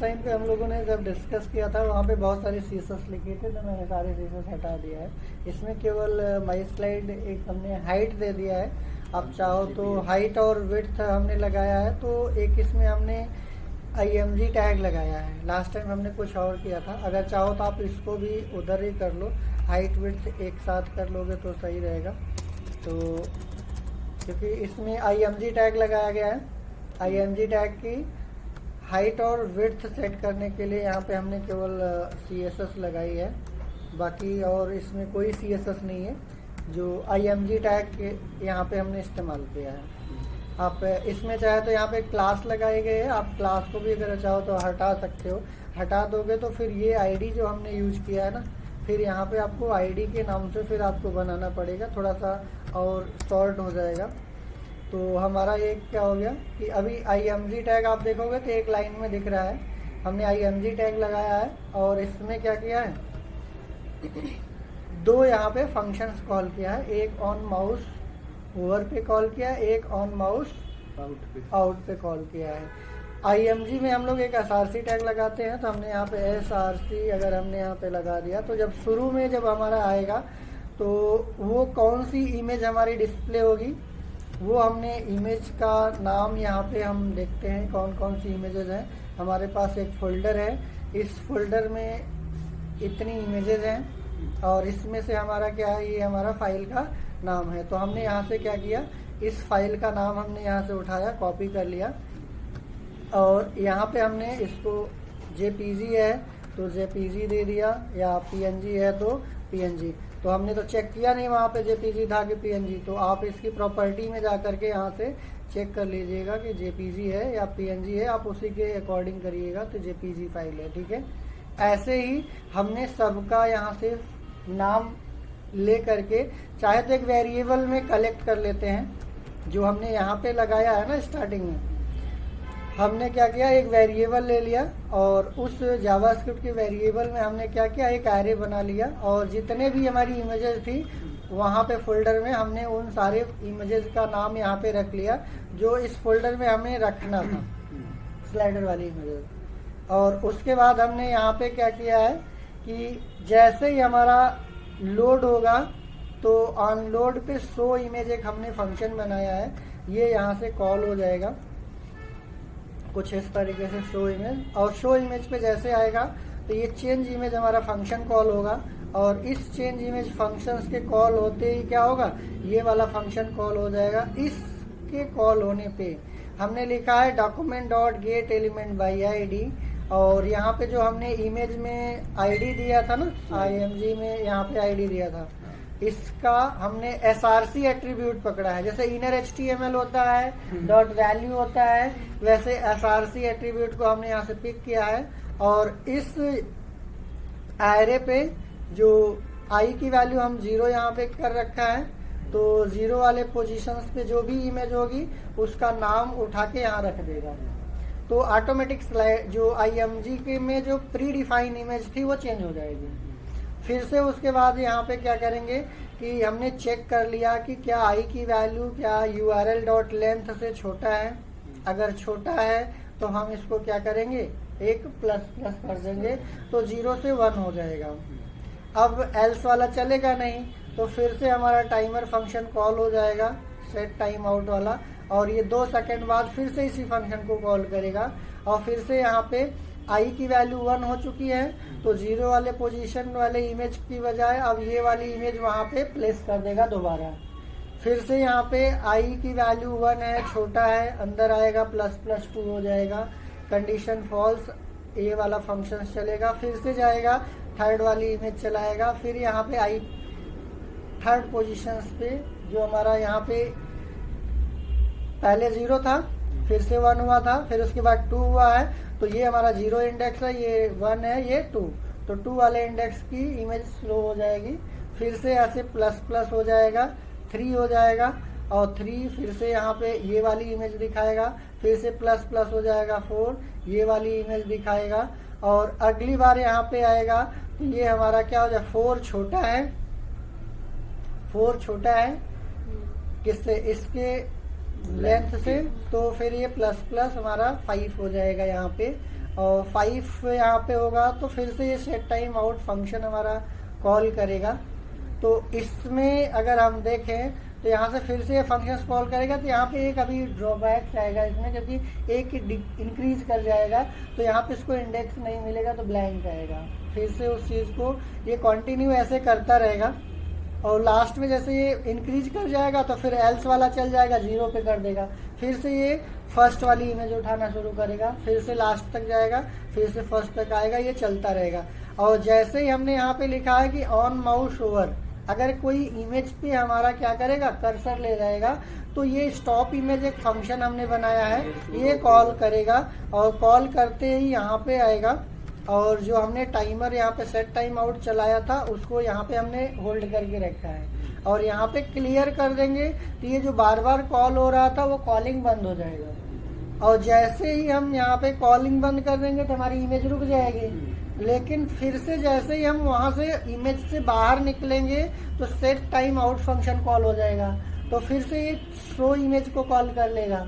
Time पे हम लोगों ने जब डिस्कस किया था वहाँ पे बहुत सारे सीसस लिखे थे, तो मैंने सारे सीसस हटा दिया है। इसमें केवल माई स्लाइड एक हमने हाइट दे दिया है। आप चाहो तो हाइट और विड्थ हमने लगाया है, तो एक इसमें हमने IMG टैग लगाया है। लास्ट टाइम हमने कुछ और किया था, अगर चाहो तो आप इसको भी उधर ही कर लो, हाइट विड्थ एक साथ कर लोगे तो सही रहेगा। तो क्योंकि इसमें IMG टैग लगाया गया है, IMG टैग की हाइट और विड्थ सेट करने के लिए यहाँ पे हमने केवल CSS लगाई है, बाकी और इसमें कोई CSS नहीं है। जो IMG टैग के यहाँ पे हमने इस्तेमाल किया है। आप इसमें चाहे तो यहाँ पे क्लास लगाए गए हैं, आप क्लास को भी अगर चाहो तो हटा सकते हो। हटा दोगे तो फिर ये ID जो हमने यूज किया है ना, फिर यहाँ पे आपको ID के नाम से फिर आपको बनाना पड़ेगा, थोड़ा सा और शॉर्ट हो जाएगा। तो हमारा एक क्या हो गया कि अभी IMG टैग आप देखोगे तो एक लाइन में दिख रहा है, हमने IMG टैग लगाया है। और इसमें क्या किया है, दो यहाँ पे फंक्शंस कॉल किया है, एक ऑन माउस ओवर पे कॉल किया है, एक ऑन माउस आउट पे कॉल किया है। IMG में हम लोग एक SRC टैग लगाते हैं, तो हमने यहाँ पे SRC अगर हमने यहाँ पे लगा दिया तो जब शुरू में जब हमारा आएगा तो वो कौन सी इमेज हमारी डिस्प्ले होगी, वो हमने इमेज का नाम यहाँ पे हम देखते हैं कौन कौन सी इमेजेस हैं। हमारे पास एक फोल्डर है, इस फोल्डर में इतनी इमेजेस हैं और इसमें से हमारा क्या है, ये हमारा फाइल का नाम है। तो हमने यहाँ से क्या किया, इस फाइल का नाम हमने यहाँ से उठाया, कॉपी कर लिया और यहाँ पे हमने इसको JPG है तो JPG दे दिया, या PNG है तो PNG। तो हमने तो चेक किया नहीं वहाँ पे JPG था कि PNG, तो आप इसकी प्रॉपर्टी में जा करके यहाँ से चेक कर लीजिएगा कि JPG है या PNG है, आप उसी के अकॉर्डिंग करिएगा तो JPG फाइल है, ठीक है। ऐसे ही हमने सबका यहाँ से नाम ले करके चाहे तो एक वेरिएबल में कलेक्ट कर लेते हैं, जो हमने यहाँ पे लगाया है ना स्टार्टिंग में, हमने क्या किया एक वेरिएबल ले लिया और उस जावास्क्रिप्ट के वेरिएबल में हमने क्या किया एक एरे बना लिया और जितने भी हमारी इमेजेस थी वहाँ पे फोल्डर में हमने उन सारे इमेजेस का नाम यहाँ पे रख लिया जो इस फोल्डर में हमें रखना था, स्लाइडर वाली इमेजेस। और उसके बाद हमने यहाँ पे क्या किया है कि जैसे ही हमारा लोड होगा तो ऑनलोड पे शो इमेज एक हमने फंक्शन बनाया है, ये यहाँ से कॉल हो जाएगा कुछ इस तरीके से शो इमेज। और शो इमेज पे जैसे आएगा तो ये चेंज इमेज हमारा फंक्शन कॉल होगा और इस चेंज इमेज फंक्शंस के कॉल होते ही क्या होगा, ये वाला फंक्शन कॉल हो जाएगा। इसके कॉल होने पे हमने लिखा है document dot gate element by ID और यहाँ पे जो हमने इमेज में ID दिया था ना, IMG में यहाँ पे ID दिया था, इसका हमने SRC एट्रीब्यूट पकड़ा है। जैसे इनर HTML होता है, डॉट वैल्यू होता है, वैसे SRC एट्रीब्यूट को हमने यहाँ से पिक किया है और इस एरे पे जो I की वैल्यू हम 0 यहाँ पे कर रखा है, तो 0 वाले पोजीशंस पे जो भी इमेज होगी उसका नाम उठा के यहाँ रख देगा। तो ऑटोमेटिक स्लाइड जो IMG के में जो प्री डिफाइन इमेज थी वो चेंज हो जाएगी। फिर से उसके बाद यहाँ पे क्या करेंगे कि हमने चेक कर लिया कि क्या I की वैल्यू क्या URL डॉट लेंथ से छोटा है, अगर छोटा है तो हम इसको क्या करेंगे एक प्लस प्लस कर देंगे तो 0 से 1 हो जाएगा। अब एल्स वाला चलेगा नहीं तो फिर से हमारा टाइमर फंक्शन कॉल हो जाएगा सेट टाइम आउट वाला और ये 2 सेकंड बाद फिर से इसी फंक्शन को कॉल करेगा और फिर से यहाँ पे I की वैल्यू 1 हो चुकी है तो 0 वाले पोजीशन वाले इमेज की बजाय अब ये वाली इमेज वहाँ पे प्लेस कर देगा दोबारा। फिर से यहाँ पे I की वैल्यू 1 है, छोटा है, अंदर आएगा प्लस प्लस 2 हो जाएगा, कंडीशन फॉल्स, ये वाला फंक्शन चलेगा। फिर से जाएगा थर्ड वाली इमेज चलाएगा, फिर यहाँ पे I थर्ड पोजीशन पे जो हमारा यहाँ पे पहले 0 था फिर से 1 हुआ था, फिर उसके बाद 2 हुआ है तो ये हमारा 0 इंडेक्स है, ये 1 है, ये 2, तो 2 वाले इंडेक्स की इमेज स्लो हो जाएगी। फिर से ऐसे प्लस प्लस हो जाएगा, 3 हो जाएगा और 3 फिर से यहाँ पे ये वाली इमेज दिखाएगा, फिर से प्लस प्लस हो जाएगा 4, ये वाली इमेज दिखाएगा और अगली बार यहाँ पे आएगा तो ये हमारा क्या हो जाए 4 छोटा है, 4 छोटा है किससे, इसके लेंथ से, तो फिर ये प्लस प्लस हमारा 5 हो जाएगा यहाँ पे और 5 यहाँ पे होगा तो फिर से ये सेट टाइम आउट फंक्शन हमारा कॉल करेगा। तो इसमें अगर हम देखें तो यहाँ से फिर से ये फंक्शन कॉल करेगा, तो यहाँ पे एक अभी ड्रॉबैक आएगा इसमें, क्योंकि एक इंक्रीज कर जाएगा तो यहाँ पे इसको इंडेक्स नहीं मिलेगा तो ब्लैंक आएगा। फिर से उस चीज़ को ये कंटिन्यू ऐसे करता रहेगा और लास्ट में जैसे ये इंक्रीज कर जाएगा तो फिर एल्स वाला चल जाएगा, 0 पे कर देगा। फिर से ये फर्स्ट वाली इमेज उठाना शुरू करेगा, फिर से लास्ट तक जाएगा, फिर से फर्स्ट तक आएगा, ये चलता रहेगा। और जैसे ही हमने यहाँ पे लिखा है कि ऑन माउस ओवर, अगर कोई इमेज पे हमारा क्या करेगा, कर्सर ले जाएगा, तो ये स्टॉप इमेज एक फंक्शन हमने बनाया है, ये कॉल करेगा और कॉल करते ही यहाँ पे आएगा और जो हमने टाइमर यहाँ पे सेट टाइम आउट चलाया था उसको यहाँ पे हमने होल्ड करके रखा है और यहाँ पे क्लियर कर देंगे तो ये जो बार बार कॉल हो रहा था वो कॉलिंग बंद हो जाएगा। और जैसे ही हम यहाँ पे कॉलिंग बंद कर देंगे तो हमारी इमेज रुक जाएगी, लेकिन फिर से जैसे ही हम वहाँ से इमेज से बाहर निकलेंगे तो set time out function call हो जाएगा। तो फिर से ये शो इमेज को कॉल कर लेगा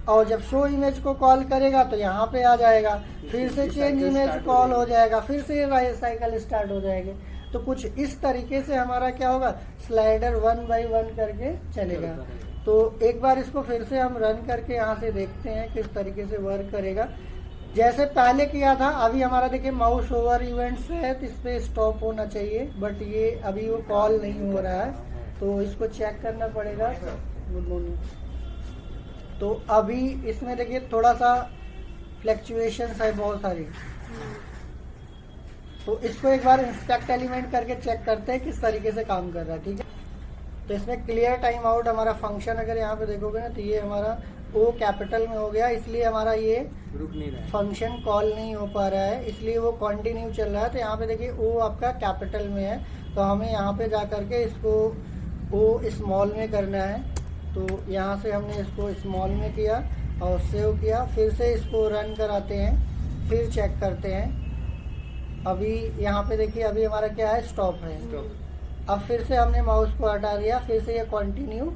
और जब शो इमेज को कॉल करेगा तो यहाँ पे आ जाएगा, फिर से चेंज इमेज कॉल हो जाएगा, फिर से ये साइकिल स्टार्ट हो जाएगी। तो कुछ इस तरीके से हमारा क्या होगा, स्लाइडर 1 बाय 1 करके चलेगा। तो एक बार इसको फिर से हम रन करके यहाँ से देखते हैं किस तरीके से वर्क करेगा। जैसे पहले किया था, अभी हमारा देखिए माउस ओवर इवेंट्स है तो इस पे स्टॉप होना चाहिए, बट ये अभी वो कॉल नहीं हो रहा है तो इसको चेक करना पड़ेगा। Good morning. तो अभी इसमें देखिए थोड़ा सा फ्लक्चुएशंस है बहुत सारी, तो इसको एक बार इंस्पेक्ट एलिमेंट करके चेक करते हैं किस तरीके से काम कर रहा है। ठीक है, तो इसमें क्लियर टाइम आउट हमारा फंक्शन अगर यहाँ पे देखोगे ना तो ये हमारा ओ कैपिटल में हो गया, इसलिए हमारा ये रुक नहीं रहा है, फंक्शन कॉल नहीं हो पा रहा है, इसलिए वो कंटिन्यू चल रहा है। तो यहाँ पे देखिए ओ आपका कैपिटल में है तो हमें यहाँ पे जा करके इसको ओ स्मॉल में करना है। तो यहाँ से हमने इसको स्मॉल में किया और सेव किया, फिर से इसको रन कराते हैं, फिर चेक करते हैं। अभी यहाँ पे देखिए अभी हमारा क्या है, स्टॉप है। अब फिर से हमने माउस को हटा दिया, फिर से ये कंटिन्यू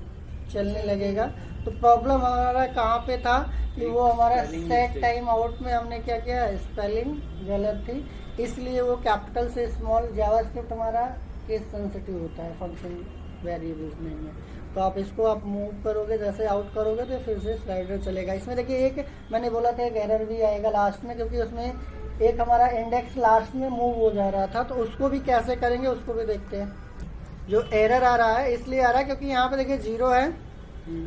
चलने लगेगा। तो प्रॉब्लम हमारा कहाँ पे था कि वो हमारा सेट टाइम आउट में हमने क्या किया, स्पेलिंग गलत थी, इसलिए वो कैपिटल से स्मॉल जावास्क्रिप्ट हमारा केस सेंसिटिव होता है फंक्शन वेरिएबल्स में। तो आप इसको आप मूव करोगे, जैसे आउट करोगे तो फिर से स्लाइडर चलेगा। इसमें देखिए एक मैंने बोला था एक एरर भी आएगा लास्ट में, क्योंकि उसमें एक हमारा इंडेक्स लास्ट में मूव हो जा रहा था, तो उसको भी कैसे करेंगे उसको भी देखते हैं। जो एरर आ रहा है इसलिए आ रहा है क्योंकि यहाँ पे देखिए 0 है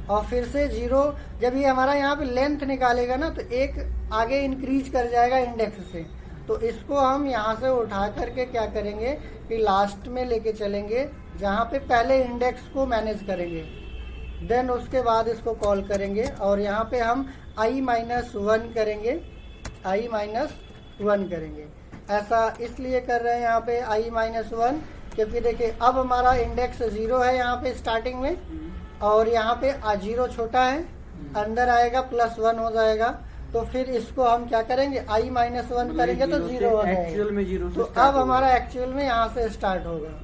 और फिर से 0, जब ये हमारा यहाँ पे लेंथ निकालेगा ना तो एक आगे इंक्रीज कर जाएगा इंडेक्स से। तो इसको हम यहाँ से उठा करके क्या करेंगे कि लास्ट में लेके चलेंगे जहाँ पे पहले इंडेक्स को मैनेज करेंगे, देन उसके बाद इसको कॉल करेंगे और यहाँ पे हम i-1 करेंगे, i-1 करेंगे। ऐसा इसलिए कर रहे हैं यहाँ पे i-1 क्योंकि देखिए अब हमारा इंडेक्स 0 है यहाँ पे स्टार्टिंग में और यहाँ पे 0 छोटा है, अंदर आएगा +1 हो जाएगा। तो फिर इसको हम क्या करेंगे, i-1 करेंगे तो 0 हो जाएगा। तो अब हमारा एक्चुअल में यहाँ से स्टार्ट होगा।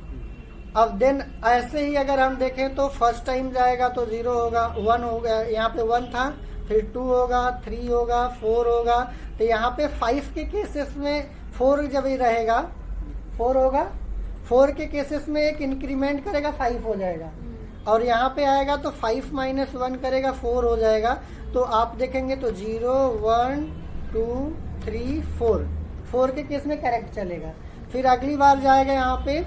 अब देन ऐसे ही अगर हम देखें तो फर्स्ट टाइम जाएगा तो 0 होगा, 1 होगा, यहाँ पे 1 था, फिर 2 होगा, 3 होगा, 4 होगा। तो यहाँ पे 5 के केसेस में 4 जब ही रहेगा 4 होगा, 4 के केसेस में एक इंक्रीमेंट करेगा 5 हो जाएगा और यहाँ पे आएगा तो 5 - 1 करेगा 4 हो जाएगा। तो आप देखेंगे तो 0 1 2 3 4 के केस में करेक्ट चलेगा। फिर अगली बार जाएगा यहाँ पे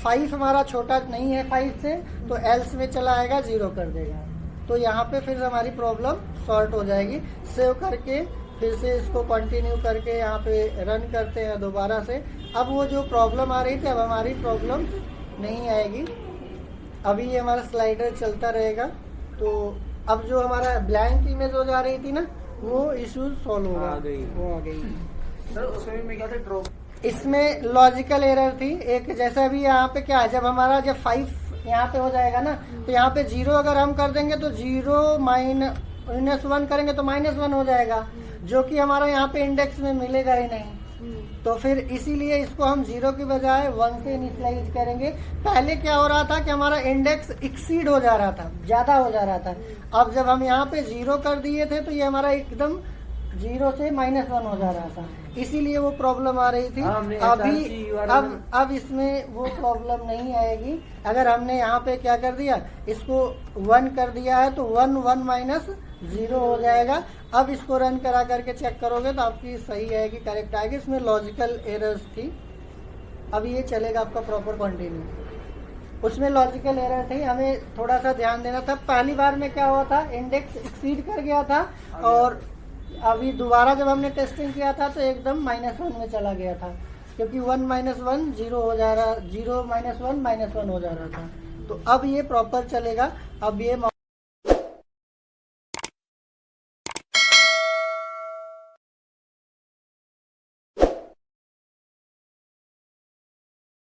5 हमारा छोटा नहीं है 5 से, तो एल्स में चला आएगा 0 कर देगा। तो यहाँ पे फिर हमारी प्रॉब्लम सॉल्व हो जाएगी। सेव करके फिर से इसको कंटिन्यू करके यहाँ पे रन करते हैं दोबारा से। अब वो जो प्रॉब्लम आ रही थी अब हमारी प्रॉब्लम नहीं आएगी। अभी ये हमारा स्लाइडर चलता रहेगा। तो अब जो हमारा ब्लैंक इमेज हो जा रही थी ना वो इशू सॉल्व होगा, वो आ गई। सर उसमें मैं क्या था ड्रॉप, इसमें लॉजिकल एरर थी एक, जैसे अभी यहाँ पे क्या है, जब हमारा जब 5 यहाँ पे हो जाएगा ना तो यहाँ पे 0 अगर हम कर देंगे तो 0 - 1 करेंगे तो -1 हो जाएगा, जो कि हमारा यहाँ पे इंडेक्स में मिलेगा ही नहीं। तो फिर इसीलिए इसको हम 0 की बजाय 1 से इनिशियलाइज करेंगे। पहले क्या हो रहा था कि हमारा इंडेक्स एक्सीड हो जा रहा था, ज्यादा हो जा रहा था। अब जब हम यहाँ पे 0 कर दिए थे तो ये हमारा एकदम 0 से -1 हो जा रहा था, इसीलिए वो प्रॉब्लम आ रही थी। हाँ, हमने अभी SRC वाला अब इसमें वो प्रॉब्लम नहीं आएगी। अगर हमने यहाँ पे क्या कर दिया, इसको 1 कर दिया है तो 1 1 -0 हो जाएगा। अब इसको रन करा करके चेक करोगे तो आपकी सही आएगी, करेक्ट आएगी। इसमें लॉजिकल एरर्स थी। अब ये चलेगा आपका प्रॉपर कंटिन्यू। उसमें लॉजिकल एरर थी, हमें थोड़ा सा ध्यान देना था। पहली बार में क्या हुआ था, इंडेक्स एक्सीड कर गया था, और अभी दोबारा जब हमने टेस्टिंग किया था तो एकदम -1 में चला गया था, क्योंकि 1 -1 0 हो जा रहा, 0 -1 -1 हो जा रहा था। तो अब ये प्रॉपर चलेगा। अब ये